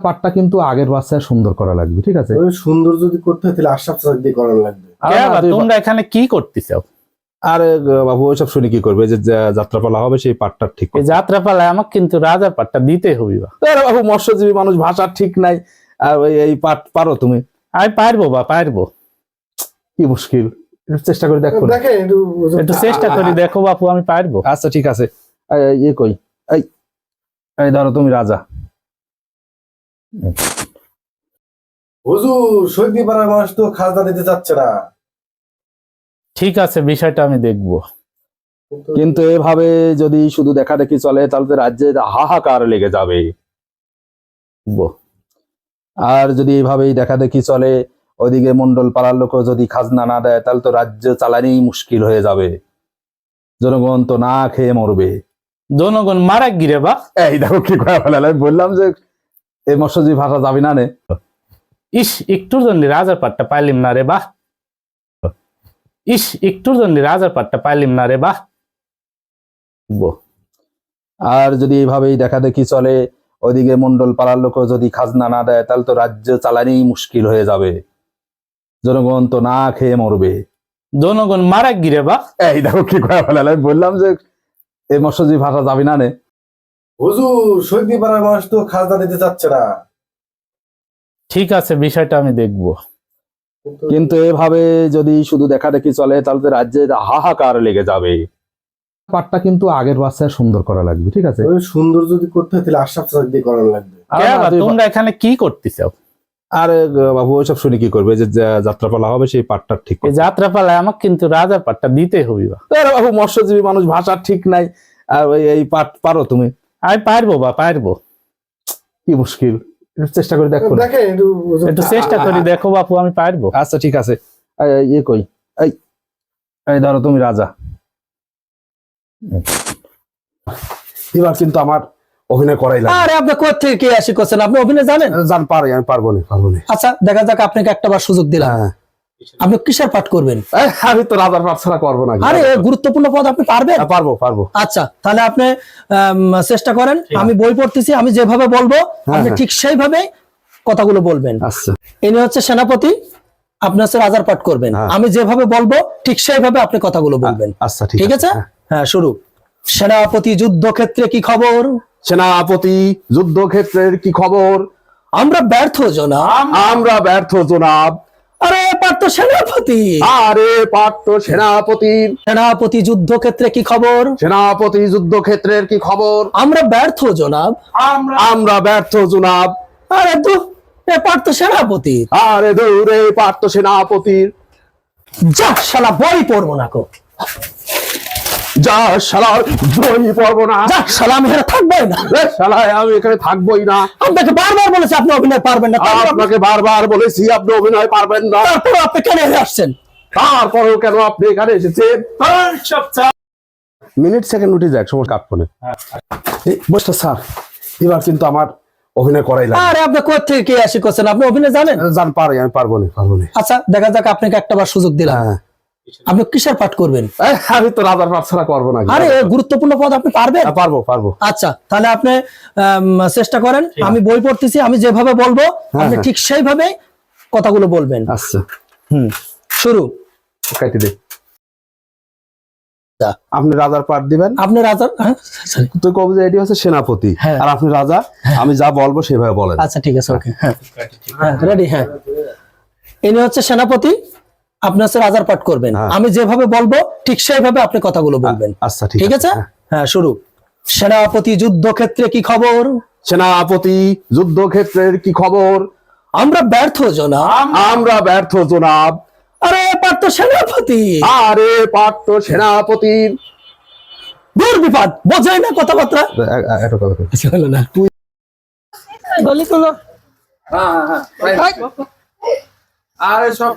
পাটটা কিন্তু আগের বাচ্চায় সুন্দর করা লাগবে, ঠিক আছে? ওই সুন্দর যদি করতে হয় তাহলে আশরাফ চাচা দিয়ে করানো লাগবে। তোমরা এখানে কি করতেছো? আরে বাবু ওইসব শুনে কি করবে? যে যাত্রাপালা হবে সেই পাটটা ঠিক এই যাত্রাপালায় আমাকে কিন্তু রাজার পাটটা দিতে হবে। আরে বাবু মৎস্যজীবী মানুষ, ভাষা ঠিক নাই। আর এই পাট পারো তুমি? আমি পারবো বা পারবো। কি মুশকিল, একটু চেষ্টা করে দেখো। দেখেন একটু চেষ্টা করে দেখো বাপু, আমি পারবো। আচ্ছা ঠিক আছে। ইয়ে কই, এই ধরো তুমি রাজা। হুজুর সৈদি পাড়ার মানুষ তো খাজনা দিতে চাচ্ছে না। ঠিক আছে, বিষয়টা আমি দেখবো। কিন্তু এভাবে যদি শুধু দেখা দেখি চলে তাহলে তো রাজ্যে হাহাকার লেগে যাবে। আর যদি এইভাবেই দেখা দেখি চলে, ওইদিকে মন্ডল পাড়ার লোক যদি খাজনা না দেয় তাহলে তো রাজ্য চালানি মুশকিল হয়ে যাবে। জনগণ তো না খেয়ে মরবে। জনগণ মারা গিরে বা। এই দেখো কি করে ফেলাল, আমি বললাম যে এই মৎস্যজীবী ভাষা যাবি না নে। ইস একটুর জন্য রাজার পাটটা পাইলিম না রে বাহ। ইস একটুর জন্য রাজার পাটটা পাইলিম না রে বাহ। আর যদি এইভাবেই দেখা দেখি চলে, ওইদিকে মন্ডল পাড়ার লোক যদি খাজনা না দেয় তাহলে তো রাজ্য চালানি মুশকিল হয়ে যাবে। জনগণ তো না খেয়ে মরবে। জনগণ মারা গিরে বা। এই দেখো কি করে ফেলাল, আমি বললাম যে এই মৎস্যজীবী ভাষা যাবি না নে। হুজুর সৈদি পাড়ার মানুষ তো খাজনা দিতে চাচ্ছে না। ঠিক আছে, বিষয়টা আমি দেখবো। কিন্তু এভাবে যদি শুধু দেখা দেখি চলে তাহলে তো রাজ্যে হাহাকার লেগে যাবে। পাটটা কিন্তু আগের বাচ্চায় সুন্দর করা লাগবে, ঠিক আছে? ওই সুন্দর যদি করতে হয় তাহলে আশরাফ চাচা দিয়ে করানো লাগবে। তোমরা এখানে কি করতেছো? আরে বাবু ওইসব শুনে কি করবে? যে যাত্রাপালা হবে সেই পাটটা ঠিক এই যাত্রাপালায় আমাকে কিন্তু রাজার পাটটা দিতে হবে। আরে বাবু মৎস্যজীবী মানুষ, ভাষা ঠিক নাই। আর এই পাট পারো তুমি? আমি পারবো বা পারবো। কি মুশকিল, একটু চেষ্টা করে দেখো। দেখেন একটু চেষ্টা করে দেখো বাপু, আমি পারবো। আচ্ছা ঠিক আছে। ইয়ে কই, এই ধরো তুমি রাজা। এবার কিন্তু আমার অভিনয় করাই লাগবে। আরে আপনি কোথা থেকে আসি করছেন? আপনি অভিনয় জানেন? জান পারি, আমি পারবো না। আচ্ছা দেখা যাক, আপনাকে একটাবার সুযোগ দিলাম। আপনি কিসের পাঠ করবেন? আমি তো রাজার পাঠ ছাড়া করবো না। আরে গুরুত্বপূর্ণ পদ আপনি পারবেন? পারবো। আচ্ছা তাহলে আপনি চেষ্টা করেন। আমি বই পড়তেছি, আমি যেভাবে বলবো আপনি ঠিক সেইভাবে কথাগুলো বলবেন। আচ্ছা ইনি হচ্ছে সেনাপতি, আপনি হচ্ছে রাজার পাঠ করবেন। আমি যেভাবে বলবো ঠিক সেইভাবে আপনি কথাগুলো বলবেন। আচ্ছা ঠিক আছে। হ্যাঁ শুরু। সেনাপতি যুদ্ধক্ষেত্রে কি খবর? সেনাপতি যুদ্ধক্ষেত্রের কি খবর? আমরা ব্যর্থ জনাব। আমরা ব্যর্থ জনাব। আরে পার্থ সেনাপতি। আরে পার্থ সেনাপতি। সেনাপতি যুদ্ধক্ষেত্রে কি খবর? সেনাপতি যুদ্ধক্ষেত্রের কি খবর? আমরা ব্যর্থ জনাব। আমরা ব্যর্থ জনাব। আরে তো পার্থ সেনাপতি। আরে দৌড়ে পার্থ সেনাপতির। যা শালা বই পড়বো না কো। যা শালার বই পড়বো না। যা শালা আমি এখানে থাকবোই না। শালায় আমি এখানে থাকবোই না। আপনাকে বারবার বলেছি আপনি অভিনয় পারবেন না। আপনাকে বারবার বলেছি আপনি অভিনয় পারবেন না। তারপর আপনি কেন আসছেন? তারপরেও কেন আপনি এখানে এসেছেন? মিনিট সেকেন্ড উঠে যাক, সময় কাটবো না। বসটা স্যার, এবার কিন্তু আমার অভিনয় করাই লাগবে। আরে আপনি কোথা থেকে আসি করছেন? আপনি অভিনয় জানেন? জান পারি, আমি পারবো না। আচ্ছা দেখা যাক, আপনাকে একটাবার সুযোগ দিলাম। আপনি কিসের পাঠ করবেন? আমি তো রাজার পাঠ ছাড়া করবো না। আরে গুরুত্বপূর্ণ পদ আপনি পারবেন? পারবো। আচ্ছা তাহলে আপনি চেষ্টা করেন। আমি বই পড়তেছি, আমি যেভাবে বলবো আপনি ঠিক সেইভাবে কথাগুলো বলবেন। আচ্ছা শুরু। কাটি দে। আপনি রাজার পাঠ দিবেন। আপনি রাজার তুই কব যে এটি হচ্ছে সেনাপতি আর আপনি রাজা। আমি যা বলবো সেভাবে বলেন। আচ্ছা ঠিক আছে, ওকে। হ্যাঁ রেডি। হ্যাঁ ইনি হচ্ছে সেনাপতি, আপনি হচ্ছে রাজার পাঠ করবেন। আমি যেভাবে বলবো ঠিক সেইভাবে আপনি কথাগুলো বলবেন। আচ্ছা ঠিক আছে। হ্যাঁ শুরু। সেনাপতি যুদ্ধক্ষেত্রে কি খবর? সেনাপতি যুদ্ধক্ষেত্রের কি খবর? আমরা ব্যর্থ জনাব। আমরা ব্যর্থ জনাব। আরে পার্থ সেনাপতি। আরে পার্থ সেনাপতির। দূর বিপদ, বোঝাই না কথাবার্তা। একটা কথা হলো না তুই গলি করলো। আরে সব